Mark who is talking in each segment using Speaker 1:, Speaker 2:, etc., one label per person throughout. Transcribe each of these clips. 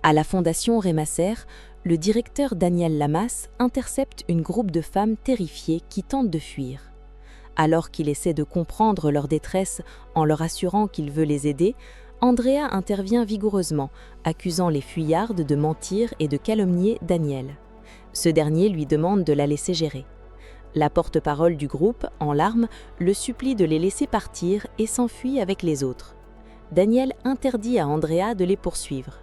Speaker 1: À la Fondation Rémasser, le directeur Daniel Lamas intercepte une groupe de femmes terrifiées qui tentent de fuir. Alors qu'il essaie de comprendre leur détresse en leur assurant qu'il veut les aider, Andrea intervient vigoureusement, accusant les fuyardes de mentir et de calomnier Daniel. Ce dernier lui demande de la laisser gérer. La porte-parole du groupe, en larmes, le supplie de les laisser partir et s'enfuit avec les autres. Daniel interdit à Andrea de les poursuivre.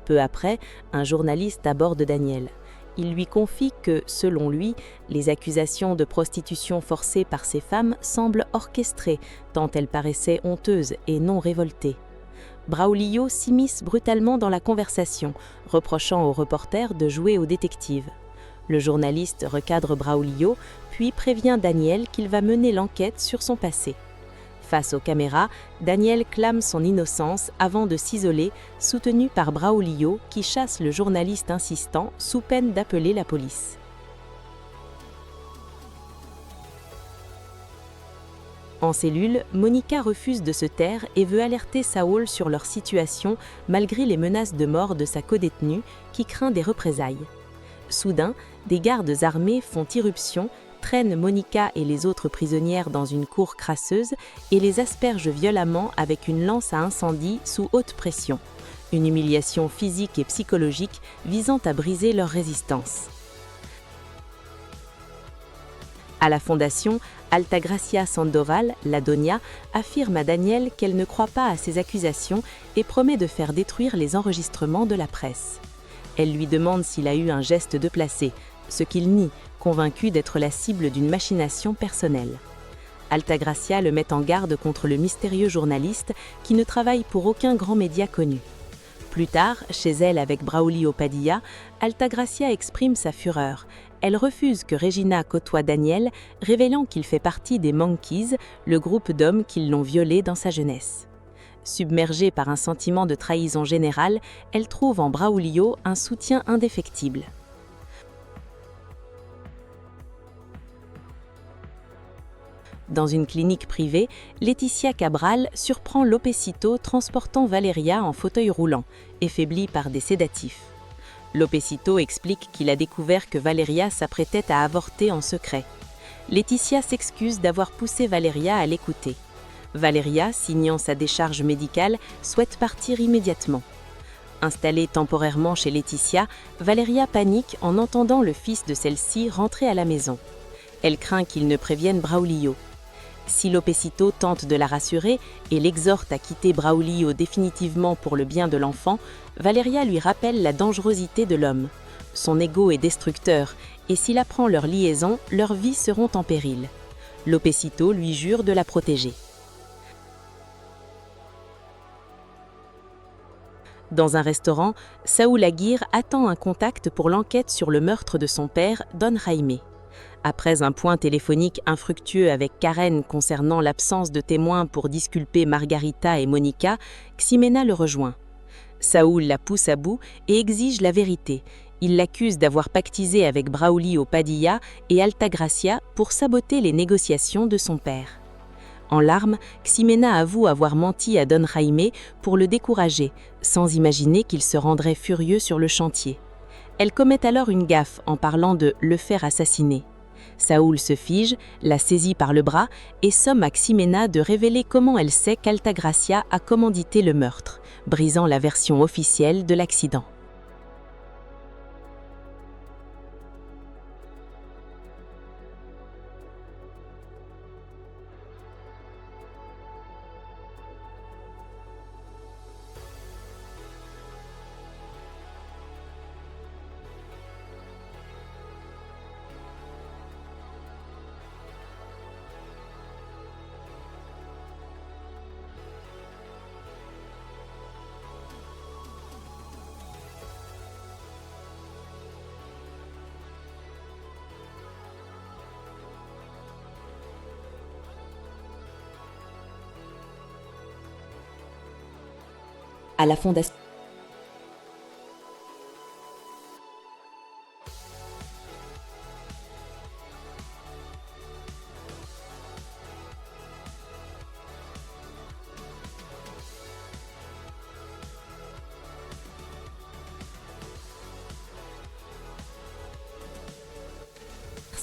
Speaker 1: Peu après, un journaliste aborde Daniel. Il lui confie que, selon lui, les accusations de prostitution forcée par ces femmes semblent orchestrées, tant elles paraissaient honteuses et non révoltées. Braulio s'immisce brutalement dans la conversation, reprochant au reporter de jouer au détective. Le journaliste recadre Braulio, puis prévient Daniel qu'il va mener l'enquête sur son passé. Face aux caméras, Daniel clame son innocence avant de s'isoler, soutenu par Braulio qui chasse le journaliste insistant sous peine d'appeler la police. En cellule, Monica refuse de se taire et veut alerter Saúl sur leur situation malgré les menaces de mort de sa codétenue qui craint des représailles. Soudain, des gardes armés font irruption, traînent Monica et les autres prisonnières dans une cour crasseuse et les aspergent violemment avec une lance à incendie sous haute pression. Une humiliation physique et psychologique visant à briser leur résistance. À la Fondation, Altagracia Sandoval, la Donia, affirme à Daniel qu'elle ne croit pas à ces accusations et promet de faire détruire les enregistrements de la presse. Elle lui demande s'il a eu un geste déplacé, ce qu'il nie, convaincu d'être la cible d'une machination personnelle. Altagracia le met en garde contre le mystérieux journaliste qui ne travaille pour aucun grand média connu. Plus tard, chez elle avec Braulio Padilla, Altagracia exprime sa fureur. Elle refuse que Regina côtoie Daniel, révélant qu'il fait partie des Monkeys, le groupe d'hommes qui l'ont violé dans sa jeunesse. Submergée par un sentiment de trahison générale, elle trouve en Braulio un soutien indéfectible. Dans une clinique privée, Laetitia Cabral surprend Lopecito transportant Valeria en fauteuil roulant, affaiblie par des sédatifs. Lopecito explique qu'il a découvert que Valeria s'apprêtait à avorter en secret. Laetitia s'excuse d'avoir poussé Valeria à l'écouter. Valeria, signant sa décharge médicale, souhaite partir immédiatement. Installée temporairement chez Laetitia, Valeria panique en entendant le fils de celle-ci rentrer à la maison. Elle craint qu'il ne prévienne Braulio. Si Lopecito tente de la rassurer et l'exhorte à quitter Braulio définitivement pour le bien de l'enfant, Valeria lui rappelle la dangerosité de l'homme. Son ego est destructeur et s'il apprend leur liaison, leurs vies seront en péril. Lopecito lui jure de la protéger. Dans un restaurant, Saúl Aguirre attend un contact pour l'enquête sur le meurtre de son père, Don Jaime. Après un point téléphonique infructueux avec Karen concernant l'absence de témoins pour disculper Margarita et Monica, Ximena le rejoint. Saúl la pousse à bout et exige la vérité. Il l'accuse d'avoir pactisé avec Braulio Padilla et Altagracia pour saboter les négociations de son père. En larmes, Ximena avoue avoir menti à Don Jaime pour le décourager, sans imaginer qu'il se rendrait furieux sur le chantier. Elle commet alors une gaffe en parlant de le faire assassiner. Saúl se fige, la saisit par le bras et somme à Ximena de révéler comment elle sait qu'Altagracia a commandité le meurtre, brisant la version officielle de l'accident. À la Fondation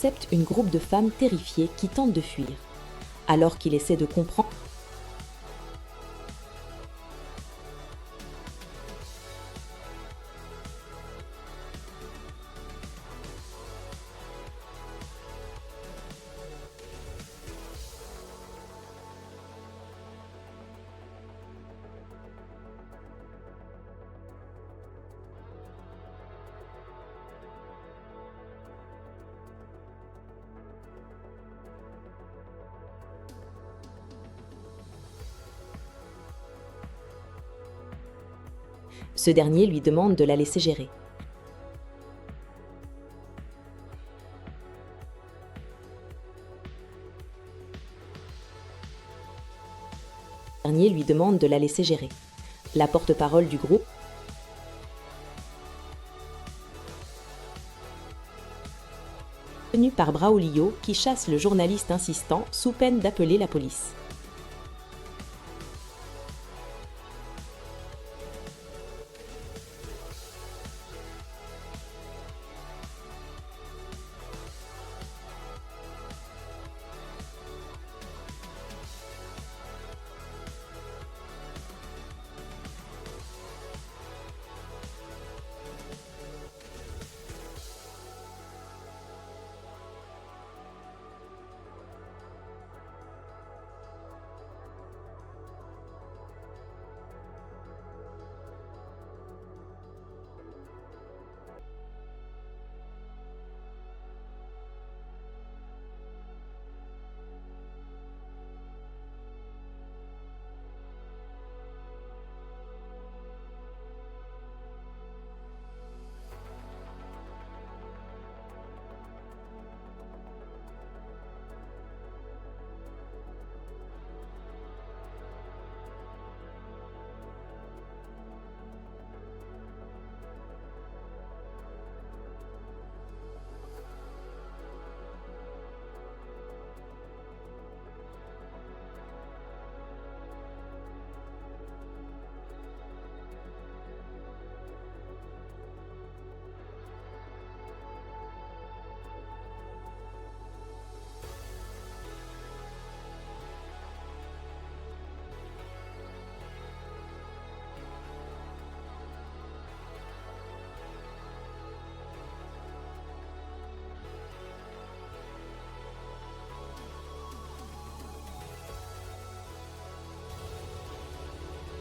Speaker 1: intercepte une groupe de femmes terrifiées qui tentent de fuir. Alors qu'il essaie de comprendre, ce dernier lui demande de la laisser gérer. La porte-parole du groupe tenue par Braulio qui chasse le journaliste insistant sous peine d'appeler la police.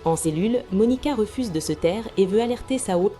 Speaker 1: En cellule, Monica refuse de se taire et veut alerter Sao.